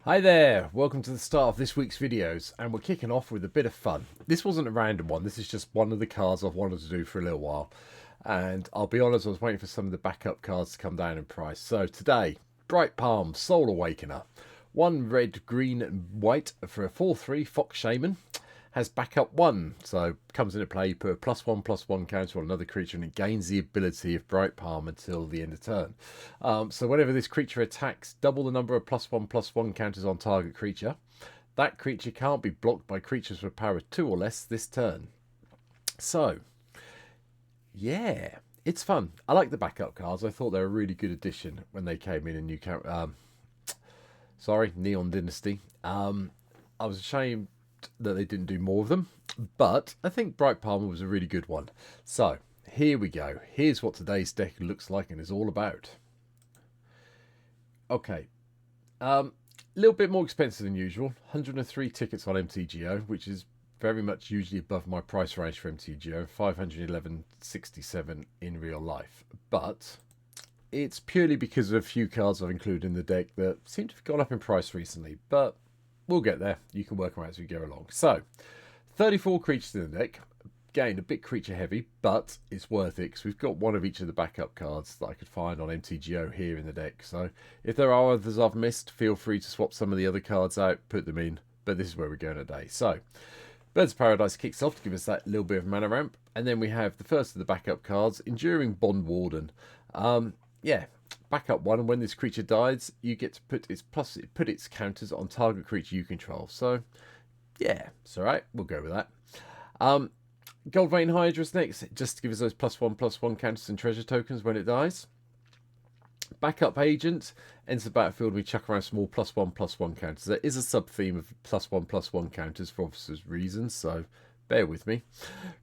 Hi there, welcome to the start of this week's videos, and we're kicking off with a bit of fun. This wasn't a random one, this is just one of the cards I've wanted to do for a little while. And I'll be honest, I was waiting for some of the backup cards to come down in price. So today, Bright Palm Soul Awakener. One red, green and white for a 4/3 Fox Shaman. Has backup 1, so comes into play, you put a +1/+1 counter on another creature and it gains the ability of Bright Palm until the end of turn. So whenever this creature attacks, double the number of +1/+1 counters on target creature. That creature can't be blocked by creatures with power 2 or less this turn. So, yeah, it's fun. I like the backup cards. I thought they were a really good addition when they came in new Neon Dynasty. I was ashamed that they didn't do more of them, but I think Bright Palmer was a really good one. So here we go. Here's what today's deck looks like and is all about. Okay, a little bit more expensive than usual. 103 tickets on MtGO, which is very much usually above my price range for MtGO. 511.67 in real life, but it's purely because of a few cards I've included in the deck that seem to have gone up in price recently, but we'll get there. You can work them out as we go along. So, 34 creatures in the deck. Again, a bit creature heavy, but it's worth it because we've got one of each of the backup cards that I could find on MtGO here in the deck. So, if there are others I've missed, feel free to swap some of the other cards out, put them in. But this is where we're going today. So, Birds of Paradise kicks off to give us that little bit of mana ramp. And then we have the first of the backup cards, Enduring Bond Warden. Yeah, backup 1, and when this creature dies, you get to put its counters on target creature you control. So, yeah, it's alright. We'll go with that. Gold Vein Hydra's next, just to give us those +1/+1 counters and treasure tokens when it dies. Backup Agent enters the battlefield. We chuck around small +1/+1 counters. There is a sub theme of +1/+1 counters for obvious reasons, so bear with me.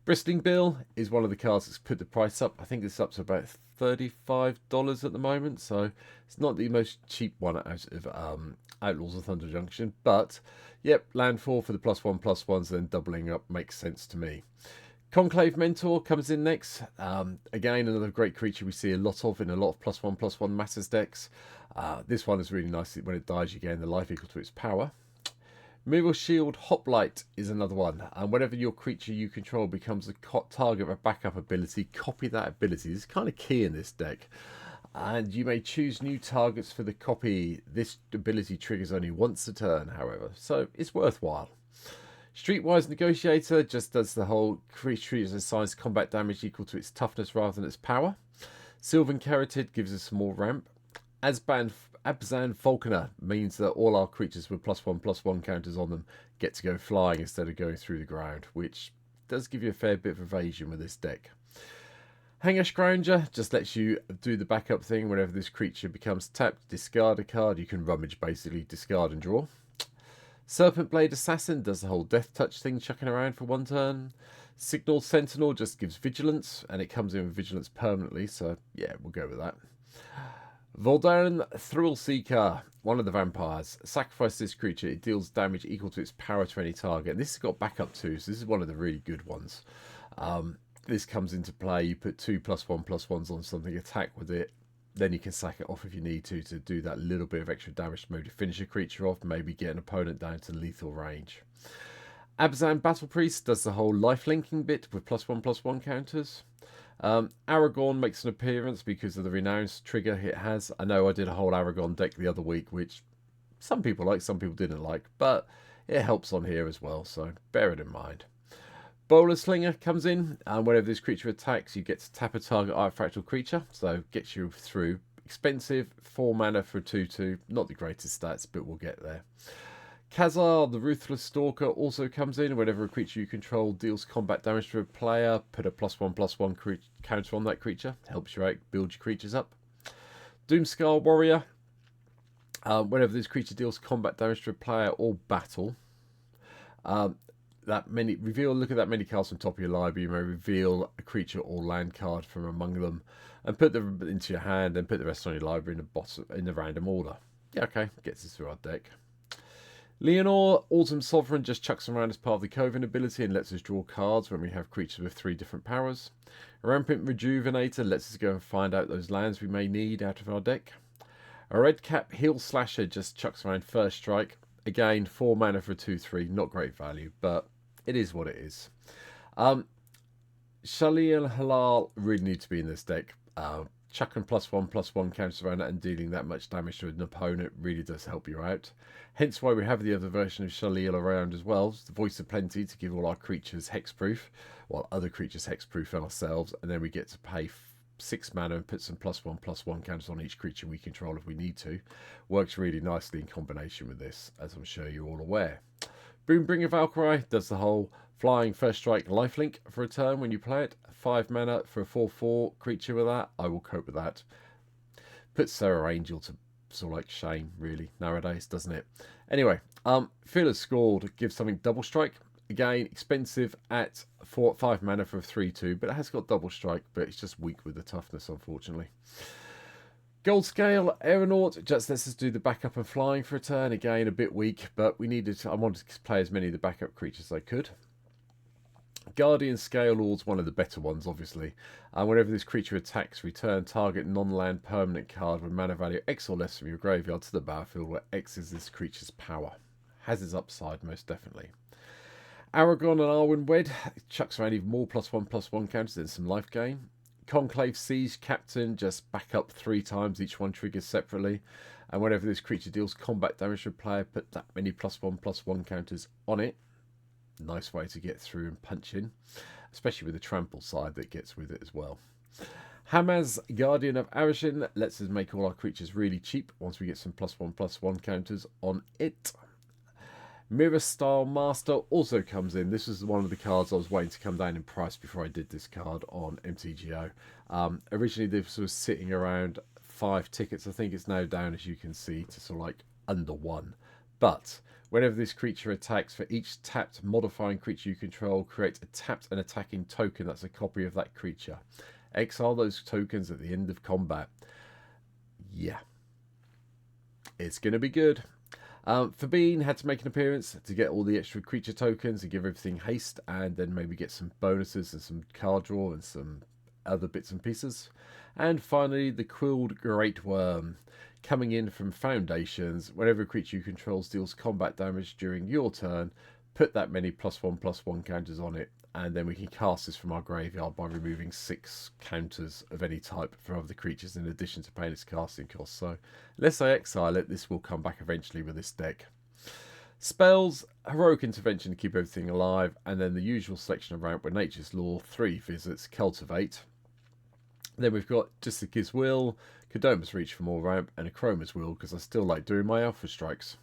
Bristling Bill is one of the cards that's put the price up. I think it's up to about $35 at the moment, so it's not the most cheap one out of Outlaws of Thunder Junction. But, yep, landfall for the +1/+1s, then doubling up makes sense to me. Conclave Mentor comes in next. Again, another great creature we see a lot of in a lot of +1/+1 Masters decks. This one is really nice. When it dies, you gain the life equal to its power. Removal Shield Hoplite is another one, and whenever your creature you control becomes a target of a backup ability, copy that ability. This is kind of key in this deck, and you may choose new targets for the copy. This ability triggers only once a turn, however, so it's worthwhile. Streetwise Negotiator just does the whole creature assigns combat damage equal to its toughness rather than its power. Sylvan Carotid gives us some more ramp. Abzan Falconer means that all our creatures with +1/+1 counters on them get to go flying instead of going through the ground, which does give you a fair bit of evasion with this deck. Hanger Scrounger just lets you do the backup thing. Whenever this creature becomes tapped, discard a card. You can rummage, basically, discard and draw. Serpent Blade Assassin does the whole death touch thing, chucking around for 1 turn. Signal Sentinel just gives vigilance, and it comes in with vigilance permanently, so yeah, we'll go with that. Voldaren Thrillseeker, one of the vampires. Sacrifice this creature. It deals damage equal to its power to any target. And this has got backup too, so this is one of the really good ones. This comes into play. You put 2 +1/+1s on something, attack with it. Then you can sack it off if you need to do that little bit of extra damage to maybe finish a creature off, maybe get an opponent down to lethal range. Abzan Battle Priest does the whole life linking bit with +1/+1 counters. Aragorn makes an appearance because of the renowned trigger it has. I know I did a whole Aragorn deck the other week, which some people liked, some people didn't like, but it helps on here as well, so bear it in mind. Bowler Slinger comes in, and whenever this creature attacks, you get to tap a target artifactal creature, so gets you through. Expensive, 4 mana for a 2/2. Not the greatest stats, but we'll get there. Khazar, the Ruthless Stalker, also comes in. Whenever a creature you control deals combat damage to a player, put a +1/+1 counter on that creature. Helps you out, build your creatures up. Doomscar Warrior. Whenever this creature deals combat damage to a player or battle, look at that many cards from top of your library. You may reveal a creature or land card from among them, and put them into your hand, and put the rest on your library in the random order. Yeah, okay, gets us through our deck. Leonor, Autumn Sovereign, just chucks around as part of the Coven ability and lets us draw cards when we have creatures with 3 different powers. Rampant Rejuvenator lets us go and find out those lands we may need out of our deck. A red cap heal slasher just chucks around first strike. Again, 4 mana for a 2/3, not great value, but it is what it is. Shalil Halal really need to be in this deck. Chucking +1/+1 counters around it and dealing that much damage to an opponent really does help you out. Hence why we have the other version of Shalil around as well. It's the Voice of Plenty to give all our creatures hexproof, while other creatures hexproof and ourselves, and then we get to pay 6 mana and put some +1/+1 counters on each creature we control if we need to. Works really nicely in combination with this, as I'm sure you're all aware. Boombringer Valkyrie does the whole flying first strike lifelink for a turn when you play it. 5 mana for a 4/4 creature with that. I will cope with that. Puts Sarah Angel to sort of like shame, really, nowadays, doesn't it? Anyway, Fearless Scored gives something double strike. Again, expensive at 5 mana for a 3/2, but it has got double strike, but it's just weak with the toughness, unfortunately. Gold Scale Aeronaut just lets us do the backup and flying for a turn. Again, a bit weak, but I wanted to play as many of the backup creatures as I could. Guardian Scale Lord's one of the better ones, obviously. Whenever this creature attacks, return target non-land permanent card with mana value X or less from your graveyard to the battlefield, where X is this creature's power. Has its upside, most definitely. Aragon and Arwen Wed chucks around even more +1/+1 counters and some life gain. Conclave Siege Captain, just back up 3 times, each one triggers separately. And whenever this creature deals combat damage to a player, put that many +1/+1 counters on it. Nice way to get through and punch in, especially with the trample side that gets with it as well. Hamaz, Guardian of Arishin, lets us make all our creatures really cheap once we get some +1/+1 counters on it. Mirror Style Master also comes in. This was one of the cards I was waiting to come down in price before I did this card on MtGO. Originally this was sitting around 5 tickets. I think it's now down, as you can see, to sort of like under 1. But whenever this creature attacks, for each tapped modifying creature you control, create a tapped and attacking token that's a copy of that creature. Exile those tokens at the end of combat. Yeah. It's going to be good. Fabine had to make an appearance to get all the extra creature tokens and give everything haste, and then maybe get some bonuses and some card draw and some other bits and pieces. And finally, the Quilled Great Worm, coming in from Foundations. Whenever a creature you control deals combat damage during your turn, put that many +1/+1 counters on it, and then we can cast this from our graveyard by removing 6 counters of any type from other creatures in addition to paying its casting costs. So unless I exile it, this will come back eventually with this deck. Spells, Heroic Intervention to keep everything alive, and then the usual selection of ramp with Nature's Law, 3 visits, Cultivate. Then we've got Just a Giz Will, Kodoma's Reach for more ramp, and a Chroma's Will, because I still like doing my Alpha Strikes.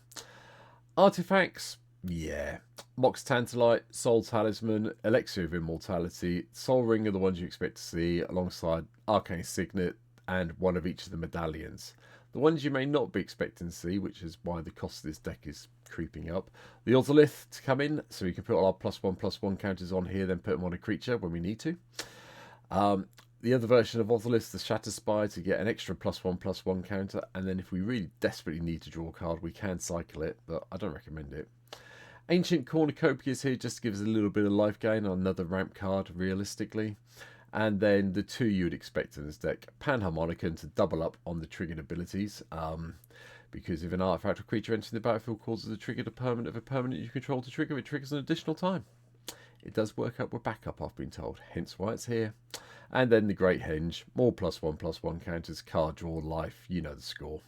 Artifacts, yeah. Mox Tantalite, Soul Talisman, Elixir of Immortality, Soul Ring are the ones you expect to see, alongside Arcane Signet and one of each of the medallions. The ones you may not be expecting to see, which is why the cost of this deck is creeping up. The Otolith to come in, so we can put all our +1/+1 counters on here, then put them on a creature when we need to. The other version of Otolith, the Shatter Spy, to get an extra +1/+1 counter, and then if we really desperately need to draw a card, we can cycle it, but I don't recommend it. Ancient Cornucopia is here just to give us a little bit of life gain on another ramp card, realistically. And then the 2 you would expect in this deck. Panharmonicon to double up on the triggered abilities, because if an artifact or creature entering the battlefield causes a triggered permanent of a permanent you control to trigger, it triggers an additional time. It does work up with backup, I've been told, hence why it's here. And then the Great Henge, more +1/+1 counters, card draw, life, you know the score.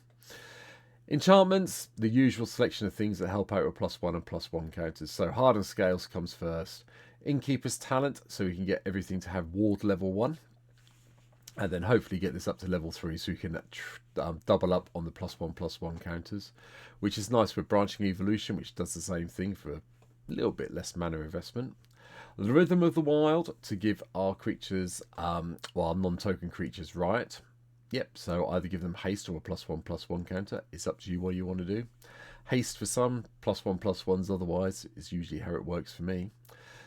Enchantments, the usual selection of things that help out with +1 and +1 counters. So Hardened Scales comes first. Innkeeper's Talent, so we can get everything to have ward level 1. And then hopefully get this up to level 3 so we can double up on the +1/+1 counters. Which is nice with Branching Evolution, which does the same thing for a little bit less mana investment. The Rhythm of the Wild to give our creatures, our non-token creatures, Riot. Yep, so either give them haste or a +1/+1 counter. It's up to you what you want to do. Haste for some, +1/+1s otherwise is usually how it works for me.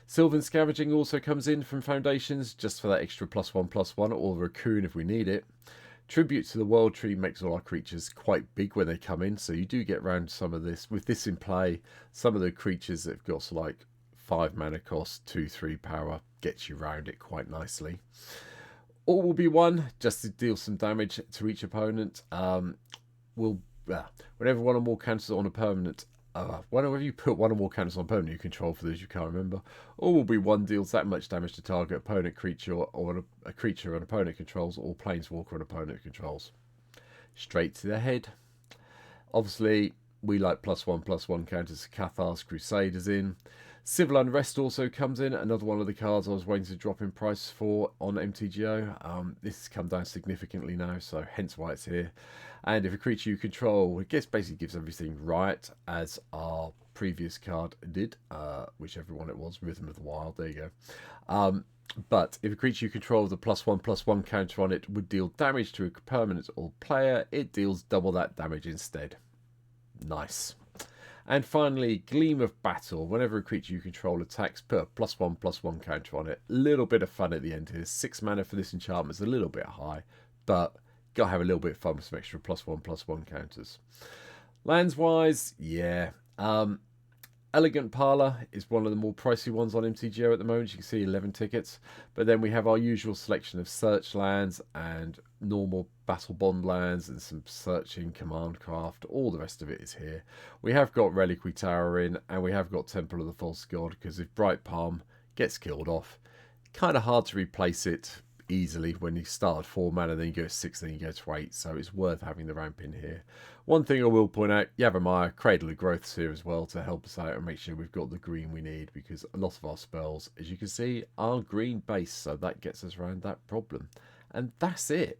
Sylvan Scavenging also comes in from Foundations, just for that extra +1/+1, or Raccoon if we need it. Tribute to the World Tree makes all our creatures quite big when they come in, so you do get around some of this. With this in play, some of the creatures that have got like 5 mana cost, 2/3 power, gets you round it quite nicely. All will be one, just to deal some damage to each opponent. will, whenever one or more counters on a permanent, whenever you put one or more counters on permanent you control, for those you can't remember, all will be one deals that much damage to target opponent creature or a creature an opponent controls, or planeswalker an opponent controls. Straight to the head. Obviously, we like +1/+1 counters. Cathar's Crusaders in. Civil Unrest also comes in, another one of the cards I was waiting to drop in price for on MtGO. This has come down significantly now, so hence why it's here. And if a creature you control, it basically gives everything right, as our previous card did, whichever one it was, Rhythm of the Wild, there you go. But if a creature you control with a +1/+1 counter on it would deal damage to a permanent or player, it deals double that damage instead. Nice. And finally, Gleam of Battle. Whenever a creature you control attacks, put a +1/+1 counter on it. Little bit of fun at the end here. 6 mana for this enchantment is a little bit high, but gotta have a little bit of fun with some extra +1/+1 counters. Lands wise, yeah. Elegant Parlor is one of the more pricey ones on MtGO at the moment. You can see 11 tickets. But then we have our usual selection of search lands and normal battle bond lands and some searching command craft. All the rest of it is here. We have got Reliquary Tower in, and we have got Temple of the False God, because if Bright Palm gets killed off, kind of hard to replace it easily when you start at 4 mana, then you go to 6, then you go to 8, so it's worth having the ramp in here. One thing I will point out, Yavimaya, Cradle of Growth's here as well to help us out and make sure we've got the green we need, because a lot of our spells, as you can see, are green based, so that gets us around that problem. And that's it.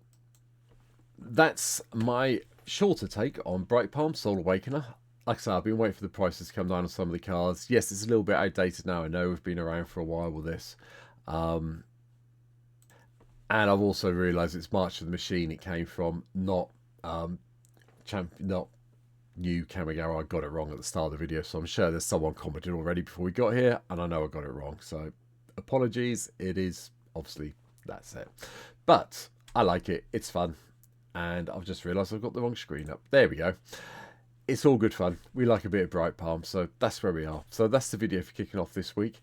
That's my shorter take on Bright Palm Soul Awakener. Like I said, I've been waiting for the prices to come down on some of the cards. Yes, it's a little bit outdated now, I know, we've been around for a while with this. And I've also realised it's March of the Machine it came from, not new Kamigawa. I got it wrong at the start of the video, so I'm sure there's someone commented already before we got here, and I know I got it wrong, so apologies. It is, obviously, that's it. But I like it, it's fun, and I've just realised I've got the wrong screen up. There we go. It's all good fun. We like a bit of Bright Palm, so that's where we are. So that's the video for kicking off this week.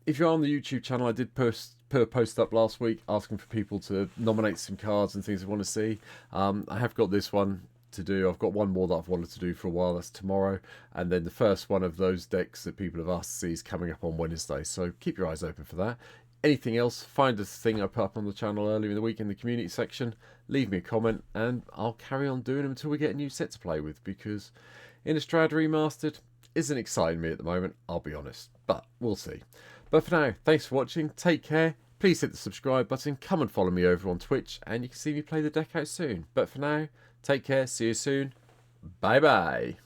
If you're on the YouTube channel, I did put a post up last week asking for people to nominate some cards and things they want to see. I have got this one to do. I've got one more that I've wanted to do for a while. That's tomorrow. And then the first one of those decks that people have asked to see is coming up on Wednesday. So keep your eyes open for that. Anything else, find a thing I put up on the channel earlier in the week in the community section, leave me a comment, and I'll carry on doing them until we get a new set to play with, because Innistrad Remastered isn't exciting me at the moment, I'll be honest, but we'll see. But for now, thanks for watching, take care, please hit the subscribe button, come and follow me over on Twitch, and you can see me play the deck out soon. But for now, take care, see you soon, bye bye.